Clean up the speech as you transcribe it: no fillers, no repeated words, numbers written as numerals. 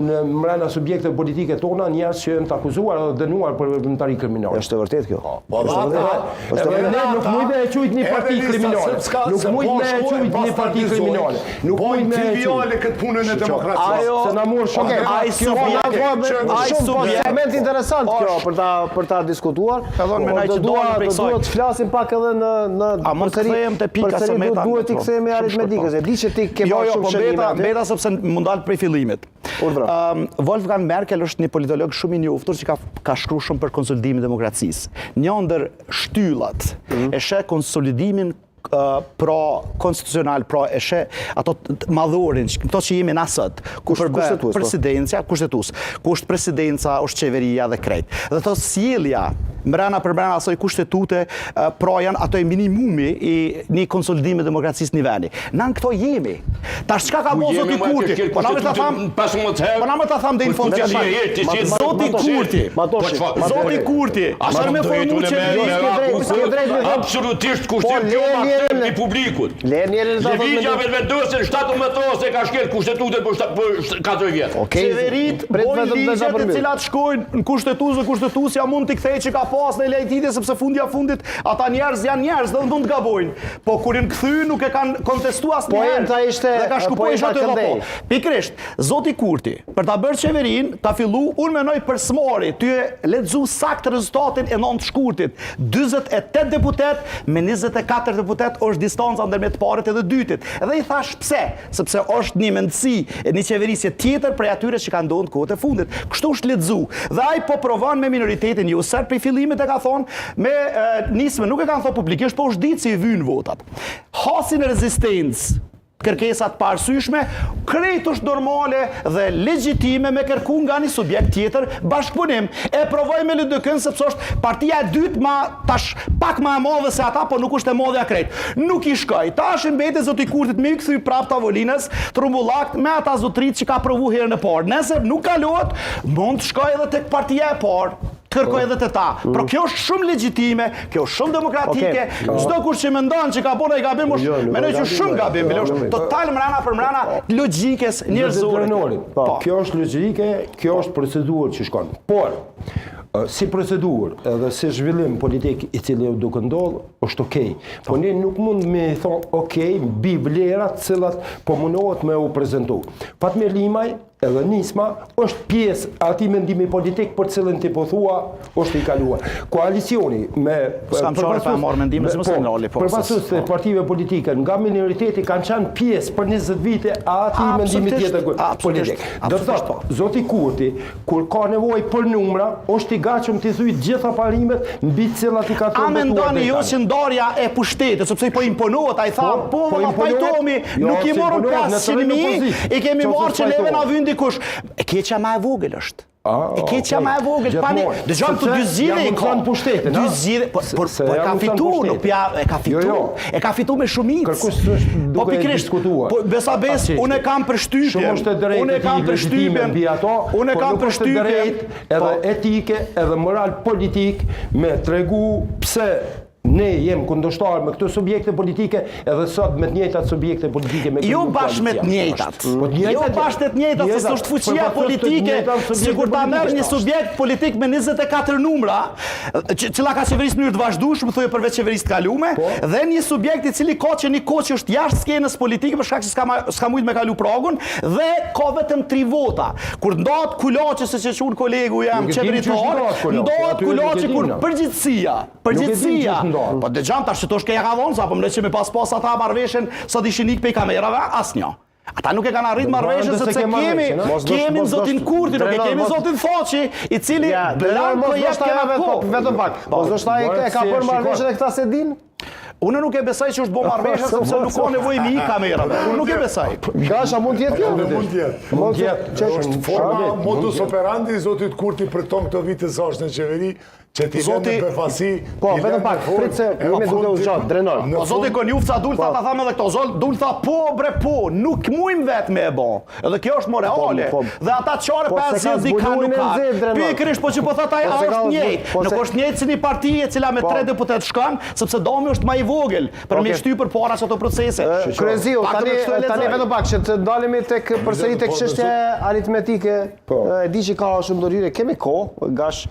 në mbrana subjekte politike tona njerëz që janë të akuzuar dhe dënuar për veprimtari kriminale. Është e vërtetë kjo. Ne nuk mund të e quajmë një parti kriminale. Nuk mund të e quajmë një parti kriminale. Nuk mund të e quajmë këtë punën e demokracisë. Se na morë shumë. Ai subjekt segment interesant kjo për ta diskutuar. Duhet të flasim pak edhe në duhet të kthehemi aritmetikës. E di që ti ke bërë shumë shënime. Beta sepse mund dal prej fillimit. Wolfgang Merkel është një politolog shumë i njohur që ka shkruar shumë për konsolidimin e demokracisë. Një ndër shtyllat e sheh konsolidimin pro-konstitucional, e sheh ato madhurin, këto që jemi na sot, kush presidencia, kushtetues, kush presidenca, është qeveria dhe krejt. Dhe to sjellja mbrana për mbrana asoj kushtetute janë ato e minimumi i një konsolidimi demokracisë një vendi. Na në këto jemi. Tash çka ka bërë zoti Kurti? Po na më ta tham dhe informacion. Zoti Kurti. Zoti Kurti. Asaj me formu që absolutisht kushtim i publikut. Lëvizja vetëvendose në 17 ka shkel kushtetutën për 4 vjet. Qeverit bojnë ligjet të cilat shkojnë në kushtetues dhe kushtetuesja mund t'i kthejë që ka pas në lejtitje sepse fundit ata njerëz janë njerëz dhe mund të gabojnë. Po kur i kthy nuk e kanë kontestuar asnjëherë. Poenta ishte dhe ka shkupuar atë apo. Pikrisht, zoti Kurti për ta bërë qeverinë ka fillu unë menoj për smori, ty e lexu saktë rezultatin e 9 shkurtit. 48 deputet me 24 deputet është distanca ndërmjet parit edhe dytit. Edhe i thash pse? Sepse është një mendësi e një qeverisje tjetër prej atyre që kanë ndodhur në kohët e fundit. Kështu është lexu. Dhe ai po provon me minoritetin ju sër për fillimit e ka thonë me nisme nuk e kanë thonë publikisht, po është ditë si i vynë votat. Hasin rezistencë kërkesat parësyshme, krejt është normale dhe legjitime me kërku nga një subjekt tjetër bashkëpunim. E provoj me LDK-n sepse është partia e dytë tash pak më e madhe se ata, po nuk është e madhe krejt. Nuk i shkoj. Tash i mbete zoti Kurtit me i kthy prap tavolinës, trumbullakt me ata zotrit që ka provu herën e parë. Nëse nuk kalohet, mund të shkoj edhe tek partia e parë. Kërkoj edhe të ta. Por kjo është shumë legjitime, kjo është shumë demokratike. Çdo kush që mendon që ka bërë ai gabim, mendoj që shumë gabim, është total mrana për mrana logjikës njerëzore. Kjo është logjike, kjo është procedurë që shkon. Por si procedurë edhe si zhvillim politik i cili duke ndodhur është okej. Po ne nuk mund me thonë okej mbi vlerat të cilat po mundohet me u prezantu. Fatmir Limaj edhe nisma është pjesë atij mendimi politik për cilën ti po thua është i kaluar. Koalicioni me përfaqësues të partive politike nga minoriteti kanë qenë pjesë për 20 vite atij mendimi tjetër politik. Do të thotë zoti Kurti kur ka nevojë për numra është i gatshëm të thyej gjitha parimet mbi të cilat i ka thënë. A mendoni ju që ndarja e pushtetit sepse po imponohet ai tha po pajtohemi nuk i morën 500.000 i kemi marrë që neve na vyn dikush. E keqja më e vogël është. E keqja më e vogël pani. Dëgjon këtu dy zgjidhje i kanë pushtetin. Dy zgjidhje, po e ka fituar, nuk e ka fituar. E ka fituar me shumicë. Po pikërisht diskutuar. Po besabes, unë kam përshtypjen. Unë kam përshtypjen mbi ato. Unë kam përshtypjen edhe etike, edhe moral politik me tregu pse ne jem kundërshtar me këto subjekte politike edhe sot me të njëjtat subjekte politike me jo bashkë me të njëjtat. Jo bashkë të njëjtat, se është fuqia politike, sikur ta merr një subjekt politik me 24 numra, cila ka qeverisë në mënyrë të vazhdueshme, thonë përveç qeverisë të kaluame, dhe një subjekt i cili ka që një kohë që është jashtë skenës politike për shkak se s'ka mujt me kalu pragun dhe ka vetëm 3 vota. Kur ndahet kulaçi se që quhen kolegu jam qeveritar, ndahet kulaçi kur përgjithësia. Po dëgjam tash që shke ja ka vonë, apo më le që me pas ata marrveshën sot ishin ik pe kamerave, asnjë. Ata nuk e kanë arrit marrveshën sepse kemi zotin Kurti, nuk e kemi zotin Thaçi, i cili blanko jep vetëm pak. Po ndoshta e ka bërë marrveshën e këta se din. Unë nuk e besoj që është bo marrveshja sepse nuk ka nevojë me kamerave. Unë nuk e besoj. Gasha mund të jetë kjo? Mund të jetë. Mund të jetë. Është forma modus operandi i zotit Kurti për këto vite sa është në qeveri, që ti vjen në befasi. Po, vetëm pak, prit se me duke u zgjat, drenor. Po zoti Konjuf sa dul tha ta tham edhe këto, zot dul tha po bre po, nuk muim vetë me e bë. Edhe kjo është moreale. Dhe ata çore 5 di kanë nuk ka. Pikërisht po që po thot ai është njëjtë. Nuk është njëjtë si një parti e cila me 3 deputet shkon, sepse domi është më i vogël për me shtypër para ato procese. Kryeziu, tani vetëm pak që të dalemi tek përsëri tek çështja aritmetike. E di që ka shumë dorëhyrje, kemi kohë, gash